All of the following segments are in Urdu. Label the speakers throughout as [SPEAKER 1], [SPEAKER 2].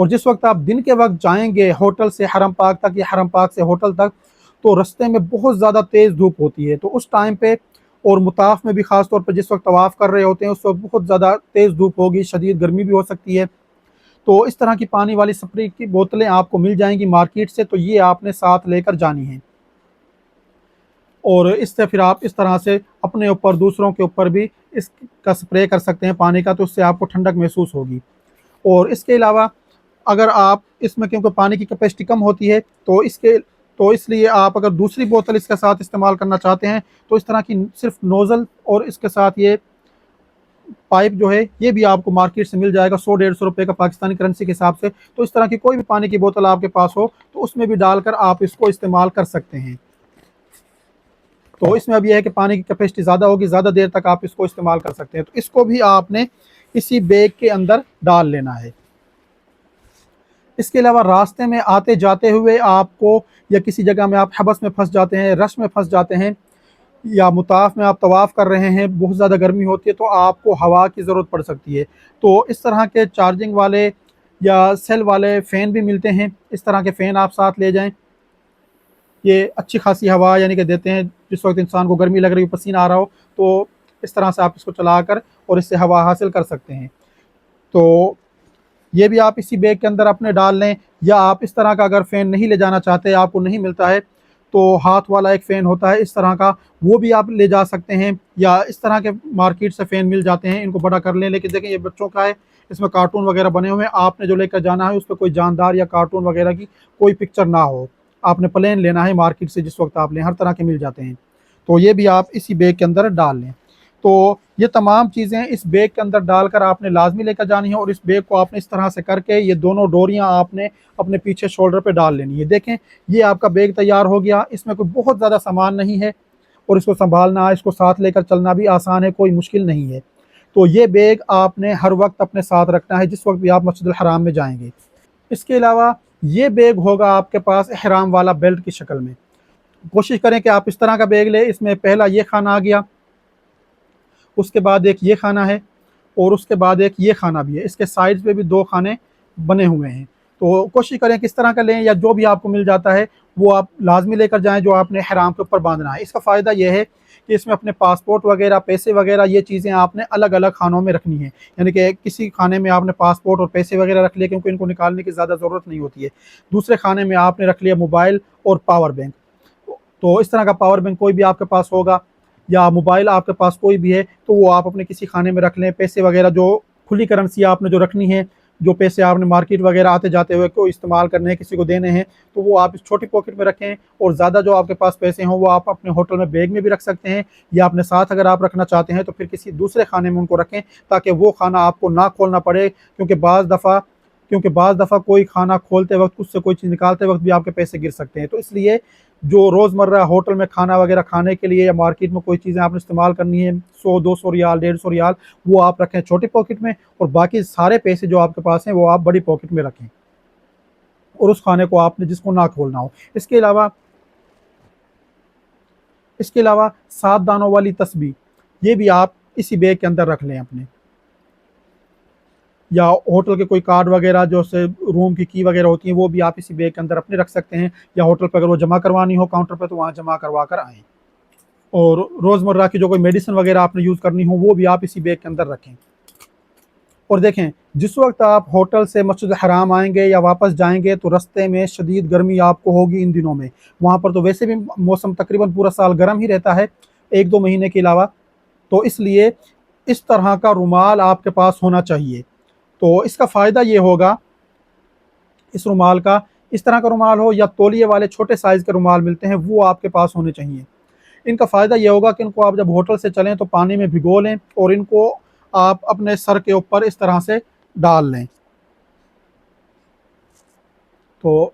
[SPEAKER 1] اور جس وقت آپ دن کے وقت جائیں گے ہوٹل سے حرم پاک تک یا حرم پاک سے ہوٹل تک، تو رستے میں بہت زیادہ تیز دھوپ ہوتی ہے، تو اس ٹائم پہ اور مطاف میں بھی خاص طور پہ جس وقت طواف کر رہے ہوتے ہیں اس وقت بہت زیادہ تیز دھوپ ہوگی، شدید گرمی بھی ہو سکتی ہے۔ تو اس طرح کی پانی والی سپری کی بوتلیں آپ کو مل جائیں گی مارکیٹ سے، تو یہ آپ نے ساتھ لے کر جانی ہیں، اور اس سے پھر آپ اس طرح سے اپنے اوپر دوسروں کے اوپر بھی اس کا سپرے کر سکتے ہیں پانی کا، تو اس سے آپ کو ٹھنڈک محسوس ہوگی۔ اور اس کے علاوہ اگر آپ اس میں کیونکہ پانی کی کیپیسٹی کم ہوتی ہے تو اس لیے آپ اگر دوسری بوتل اس کے ساتھ استعمال کرنا چاہتے ہیں تو اس طرح کی صرف نوزل اور اس کے ساتھ یہ پائپ جو ہے یہ بھی آپ کو مارکیٹ سے مل جائے گا 100-150 روپے کا پاکستانی کرنسی کے حساب سے۔ تو اس طرح کی کوئی بھی پانی کی بوتل آپ کے پاس ہو تو اس میں بھی ڈال کر آپ اس کو استعمال کر سکتے ہیں۔ تو اس میں اب یہ ہے کہ پانی کی کیپیسٹی زیادہ ہوگی، زیادہ دیر تک آپ اس کو استعمال کر سکتے ہیں، تو اس کو بھی آپ نے اسی بیگ کے اندر ڈال لینا ہے۔ اس کے علاوہ راستے میں آتے جاتے ہوئے آپ کو یا کسی جگہ میں آپ حبس میں پھنس جاتے ہیں، رش میں پھنس جاتے ہیں، یا مطاف میں آپ طواف کر رہے ہیں، بہت زیادہ گرمی ہوتی ہے تو آپ کو ہوا کی ضرورت پڑ سکتی ہے، تو اس طرح کے چارجنگ والے یا سیل والے فین بھی ملتے ہیں، اس طرح کے فین آپ ساتھ لے جائیں۔ یہ اچھی خاصی ہوا یعنی کہ دیتے ہیں، جس وقت انسان کو گرمی لگ رہی ہو، پسینہ آ رہا ہو، تو اس طرح سے آپ اس کو چلا کر اور اس سے ہوا حاصل کر سکتے ہیں۔ تو یہ بھی آپ اسی بیگ کے اندر اپنے ڈال لیں، یا آپ اس طرح کا اگر فین نہیں لے جانا چاہتے، آپ کو نہیں ملتا ہے تو ہاتھ والا ایک فین ہوتا ہے اس طرح کا، وہ بھی آپ لے جا سکتے ہیں، یا اس طرح کے مارکیٹ سے فین مل جاتے ہیں، ان کو بڑا کر لیں، لیکن دیکھیں یہ بچوں کا ہے، اس میں کارٹون وغیرہ بنے ہوئے ہیں، آپ نے جو لے کر جانا ہے اس پہ کوئی جاندار یا کارٹون وغیرہ کی کوئی پکچر نہ ہو، آپ نے پلین لینا ہے مارکیٹ سے، جس وقت آپ لیں ہر طرح کے مل جاتے ہیں، تو یہ بھی آپ اسی بیگ کے اندر ڈال لیں۔ تو یہ تمام چیزیں اس بیگ کے اندر ڈال کر آپ نے لازمی لے کر جانی ہے، اور اس بیگ کو آپ نے اس طرح سے کر کے یہ دونوں ڈوریاں آپ نے اپنے پیچھے شولڈر پہ ڈال لینی ہے۔ دیکھیں یہ آپ کا بیگ تیار ہو گیا، اس میں کوئی بہت زیادہ سامان نہیں ہے، اور اس کو سنبھالنا، اس کو ساتھ لے کر چلنا بھی آسان ہے، کوئی مشکل نہیں ہے۔ تو یہ بیگ آپ نے ہر وقت اپنے ساتھ رکھنا ہے جس وقت بھی آپ مسجد الحرام میں جائیں گے۔ اس کے علاوہ یہ بیگ ہوگا آپ کے پاس احرام والا بیلٹ کی شکل میں، کوشش کریں کہ آپ اس طرح کا بیگ لیں، اس میں پہلا یہ خانہ آ گیا، اس کے بعد ایک یہ خانہ ہے، اور اس کے بعد ایک یہ خانہ بھی ہے، اس کے سائڈز پہ بھی 2 خانے بنے ہوئے ہیں، تو کوشش کریں کس طرح کا لیں، یا جو بھی آپ کو مل جاتا ہے وہ آپ لازمی لے کر جائیں جو آپ نے احرام کے اوپر باندھنا ہے۔ اس کا فائدہ یہ ہے کہ اس میں اپنے پاسپورٹ وغیرہ، پیسے وغیرہ، یہ چیزیں آپ نے الگ الگ خانوں میں رکھنی ہیں، یعنی کہ کسی خانے میں آپ نے پاسپورٹ اور پیسے وغیرہ رکھ لیے کیونکہ ان کو نکالنے کی زیادہ ضرورت نہیں ہوتی ہے، دوسرے خانے میں آپ نے رکھ لیا موبائل اور پاور بینک، تو اس طرح کا پاور بینک کوئی بھی آپ کے پاس ہوگا یا موبائل آپ کے پاس کوئی بھی ہے تو وہ آپ اپنے کسی خانے میں رکھ لیں۔ پیسے وغیرہ جو کھلی کرنسی آپ نے جو رکھنی ہے، جو پیسے آپ نے مارکیٹ وغیرہ آتے جاتے ہوئے کو استعمال کرنے ہیں، کسی کو دینے ہیں، تو وہ آپ اس چھوٹی پاکٹ میں رکھیں، اور زیادہ جو آپ کے پاس پیسے ہوں وہ آپ اپنے ہوٹل میں بیگ میں بھی رکھ سکتے ہیں، یا اپنے ساتھ اگر آپ رکھنا چاہتے ہیں تو پھر کسی دوسرے خانے میں ان کو رکھیں تاکہ وہ خانہ آپ کو نہ کھولنا پڑے، کیونکہ بعض دفعہ کوئی کھانا کھولتے وقت، اس سے کوئی چیز نکالتے وقت بھی آپ کے پیسے گر سکتے ہیں، تو اس لیے جو روزمرہ ہوٹل میں کھانا وغیرہ کھانے کے لیے یا مارکیٹ میں کوئی چیزیں آپ نے استعمال کرنی ہے، 100-200 ریال، 150 ریال، وہ آپ رکھیں چھوٹی پاکٹ میں، اور باقی سارے پیسے جو آپ کے پاس ہیں وہ آپ بڑی پاکٹ میں رکھیں، اور اس کھانے کو آپ نے جس کو نہ کھولنا ہو۔ اس کے علاوہ 7 دانوں والی تسبیح یہ بھی آپ اسی بیگ کے اندر رکھ لیں اپنے، یا ہوٹل کے کوئی کارڈ وغیرہ جو سے روم کی کی وغیرہ ہوتی ہیں وہ بھی آپ اسی بیگ کے اندر اپنے رکھ سکتے ہیں، یا ہوٹل پہ اگر وہ جمع کروانی ہو کاؤنٹر پہ تو وہاں جمع کروا کر آئیں، اور روزمرہ کی جو کوئی میڈیسن وغیرہ آپ نے یوز کرنی ہو وہ بھی آپ اسی بیگ کے اندر رکھیں۔ اور دیکھیں جس وقت آپ ہوٹل سے مسجد الحرام آئیں گے یا واپس جائیں گے تو رستے میں شدید گرمی آپ کو ہوگی ان دنوں میں، وہاں پر تو ویسے بھی موسم تقریباً پورا سال گرم ہی رہتا ہے 1-2 مہینے کے علاوہ، تو اس لیے اس طرح کا رومال آپ کے پاس ہونا چاہیے۔ تو اس کا فائدہ یہ ہوگا، اس رومال کا، اس طرح کا رومال ہو یا تولیے والے چھوٹے سائز کے رومال ملتے ہیں وہ آپ کے پاس ہونے چاہیے۔ ان کا فائدہ یہ ہوگا کہ ان کو آپ جب ہوٹل سے چلیں تو پانی میں بھگو لیں، اور ان کو آپ اپنے سر کے اوپر اس طرح سے ڈال لیں، تو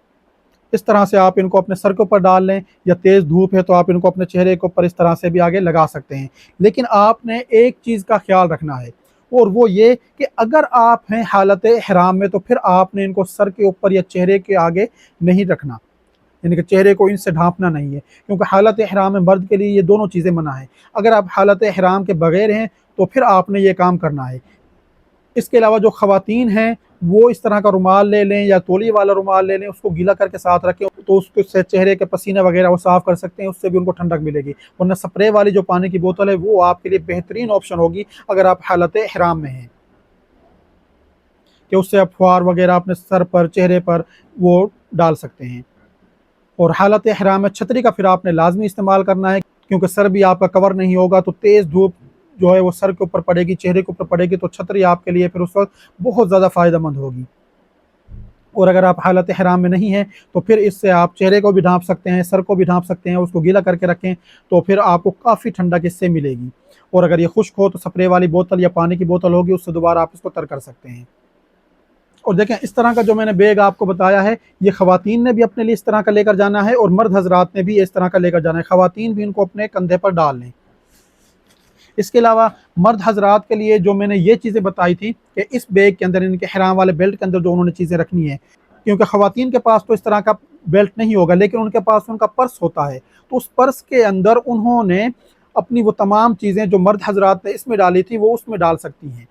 [SPEAKER 1] اس طرح سے آپ ان کو اپنے سر کے اوپر ڈال لیں، یا تیز دھوپ ہے تو آپ ان کو اپنے چہرے کے اوپر اس طرح سے بھی آگے لگا سکتے ہیں۔ لیکن آپ نے ایک چیز کا خیال رکھنا ہے، اور وہ یہ کہ اگر آپ ہیں حالت احرام میں تو پھر آپ نے ان کو سر کے اوپر یا چہرے کے آگے نہیں رکھنا، یعنی کہ چہرے کو ان سے ڈھانپنا نہیں ہے، کیونکہ حالت احرام میں مرد کے لیے یہ دونوں چیزیں منع ہیں۔ اگر آپ حالت احرام کے بغیر ہیں تو پھر آپ نے یہ کام کرنا ہے، اس کے علاوہ جو خواتین ہیں وہ اس طرح کا رومال لے لیں یا تولیے والا رومال لے لیں، اس کو گیلا کر کے ساتھ رکھیں تو اس سے چہرے کے پسینے وغیرہ وہ صاف کر سکتے ہیں، اس سے بھی ان کو ٹھنڈک ملے گی۔ ورنہ سپرے والی جو پانی کی بوتل ہے وہ آپ کے لیے بہترین آپشن ہوگی اگر آپ حالت احرام میں ہیں، کہ اس سے آپ فوار وغیرہ اپنے سر پر چہرے پر وہ ڈال سکتے ہیں۔ اور حالت احرام میں چھتری کا پھر آپ نے لازمی استعمال کرنا ہے، کیونکہ سر بھی آپ کا کور نہیں ہوگا تو تیز دھوپ جو ہے وہ سر کے اوپر پڑے گی، چہرے کے اوپر پڑے گی، تو چھتری آپ کے لیے پھر اس وقت بہت زیادہ فائدہ مند ہوگی۔ اور اگر آپ حالت احرام میں نہیں ہیں تو پھر اس سے آپ چہرے کو بھی ڈھانپ سکتے ہیں، سر کو بھی ڈھانپ سکتے ہیں، اس کو گیلا کر کے رکھیں تو پھر آپ کو کافی ٹھنڈک اس سے ملے گی۔ اور اگر یہ خشک ہو تو سپرے والی بوتل یا پانی کی بوتل ہوگی، اس سے دوبارہ آپ اس کو تر کر سکتے ہیں۔ اور دیکھیں اس طرح کا جو میں نے بیگ آپ کو بتایا ہے، یہ خواتین نے بھی اپنے لیے اس طرح کا لے کر جانا ہے اور مرد حضرات نے بھی اس طرح کا لے کر جانا ہے، خواتین بھی ان کو اپنے کندھے پر ڈال لیں۔ اس کے علاوہ مرد حضرات کے لیے جو میں نے یہ چیزیں بتائی تھی کہ اس بیگ کے اندر، ان کے احرام والے بیلٹ کے اندر جو انہوں نے چیزیں رکھنی ہیں، کیونکہ خواتین کے پاس تو اس طرح کا بیلٹ نہیں ہوگا، لیکن ان کے پاس ان کا پرس ہوتا ہے، تو اس پرس کے اندر انہوں نے اپنی وہ تمام چیزیں جو مرد حضرات نے اس میں ڈالی تھی وہ اس میں ڈال سکتی ہیں،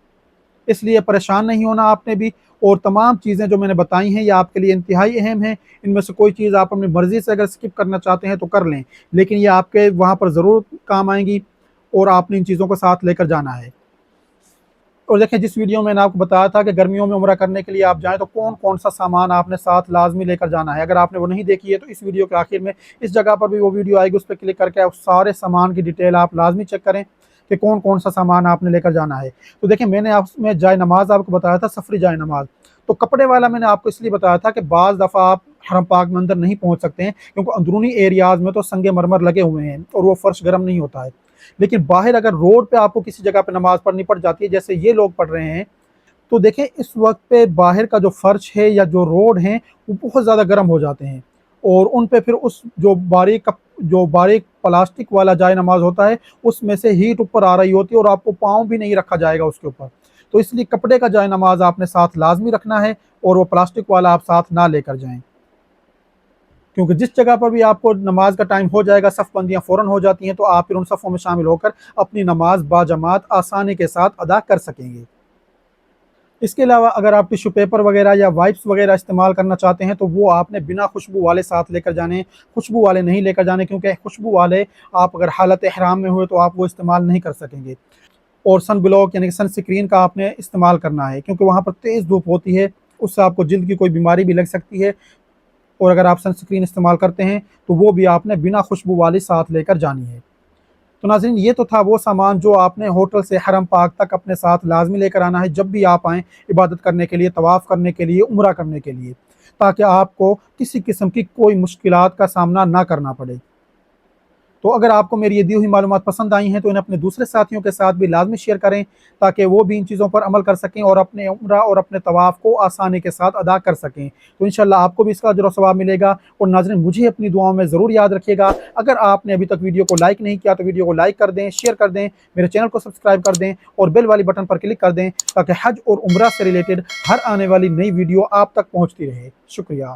[SPEAKER 1] اس لیے پریشان نہیں ہونا آپ نے بھی۔ اور تمام چیزیں جو میں نے بتائی ہیں یہ آپ کے لیے انتہائی اہم ہیں، ان میں سے کوئی چیز آپ اپنی مرضی سے اگر سکپ کرنا چاہتے ہیں تو کر لیں، لیکن یہ آپ کے وہاں پر ضرور کام آئیں گی اور آپ نے ان چیزوں کو ساتھ لے کر جانا ہے۔ اور دیکھیں جس ویڈیو میں نے آپ کو بتایا تھا کہ گرمیوں میں عمرہ کرنے کے لیے آپ جائیں تو کون کون سا سامان آپ نے ساتھ لازمی لے کر جانا ہے، اگر آپ نے وہ نہیں دیکھی ہے تو اس ویڈیو کے آخر میں اس جگہ پر بھی وہ ویڈیو آئے گی، اس پہ کلک کر کے اس سارے سامان کی ڈیٹیل آپ لازمی چیک کریں کہ کون کون سا سامان آپ نے لے کر جانا ہے۔ تو دیکھیں میں نے آپ میں جائے نماز آپ کو بتایا تھا، سفری جائے نماز، تو کپڑے والا میں نے آپ کو اس لیے بتایا تھا کہ بعض دفعہ آپ حرم پاک میں اندر نہیں پہنچ سکتے ہیں، کیونکہ اندرونی ایریاز میں تو سنگ مرمر لگے ہوئے ہیں اور وہ فرش گرم نہیں ہوتا ہے، لیکن باہر اگر روڈ پہ آپ کو کسی جگہ پہ نماز پڑھنی پڑ جاتی ہے جیسے یہ لوگ پڑھ رہے ہیں، تو دیکھیں اس وقت پہ باہر کا جو فرش ہے یا جو روڈ ہیں وہ بہت زیادہ گرم ہو جاتے ہیں، اور ان پہ پھر اس جو باریک پلاسٹک والا جائے نماز ہوتا ہے اس میں سے ہیٹ اوپر آ رہی ہوتی ہے اور آپ کو پاؤں بھی نہیں رکھا جائے گا اس کے اوپر، تو اس لیے کپڑے کا جائے نماز آپ نے ساتھ لازمی رکھنا ہے اور وہ پلاسٹک والا آپ ساتھ نہ لے کر جائیں، کیونکہ جس جگہ پر بھی آپ کو نماز کا ٹائم ہو جائے گا صف بندیاں فوراً ہو جاتی ہیں، تو آپ پھر ان صفوں میں شامل ہو کر اپنی نماز باجماعت آسانی کے ساتھ ادا کر سکیں گے۔ اس کے علاوہ اگر آپ ٹیشو پیپر وغیرہ یا وائپس وغیرہ استعمال کرنا چاہتے ہیں تو وہ آپ نے بنا خوشبو والے ساتھ لے کر جانے ہیں، خوشبو والے نہیں لے کر جانے، کیونکہ خوشبو والے آپ اگر حالت احرام میں ہوئے تو آپ وہ استعمال نہیں کر سکیں گے۔ اور سن بلاک یعنی کہ سن سکرین کا آپ نے استعمال کرنا ہے، کیونکہ وہاں پر تیز دھوپ ہوتی ہے، اس سے آپ کو جلد کی کوئی بیماری بھی لگ سکتی ہے، اور اگر آپ سن سکرین استعمال کرتے ہیں تو وہ بھی آپ نے بنا خوشبو والی ساتھ لے کر جانی ہے۔ تو ناظرین یہ تو تھا وہ سامان جو آپ نے ہوٹل سے حرم پاک تک اپنے ساتھ لازمی لے کر آنا ہے جب بھی آپ آئیں عبادت کرنے کے لیے، طواف کرنے کے لیے، عمرہ کرنے کے لیے، تاکہ آپ کو کسی قسم کی کوئی مشکلات کا سامنا نہ کرنا پڑے۔ تو اگر آپ کو میری یہ دی ہوئی معلومات پسند آئی ہیں تو انہیں اپنے دوسرے ساتھیوں کے ساتھ بھی لازمی شیئر کریں تاکہ وہ بھی ان چیزوں پر عمل کر سکیں اور اپنے عمرہ اور اپنے طواف کو آسانی کے ساتھ ادا کر سکیں، تو انشاءاللہ آپ کو بھی اس کا اجر و ثواب ملے گا۔ اور ناظرین مجھے اپنی دعاؤں میں ضرور یاد رکھیے گا، اگر آپ نے ابھی تک ویڈیو کو لائک نہیں کیا تو ویڈیو کو لائک کر دیں، شیئر کر دیں، میرے چینل کو سبسکرائب کر دیں اور بیل والی بٹن پر کلک کر دیں تاکہ حج اور عمرہ سے ریلیٹڈ ہر آنے والی نئی ویڈیو آپ تک پہنچتی رہے۔ شکریہ۔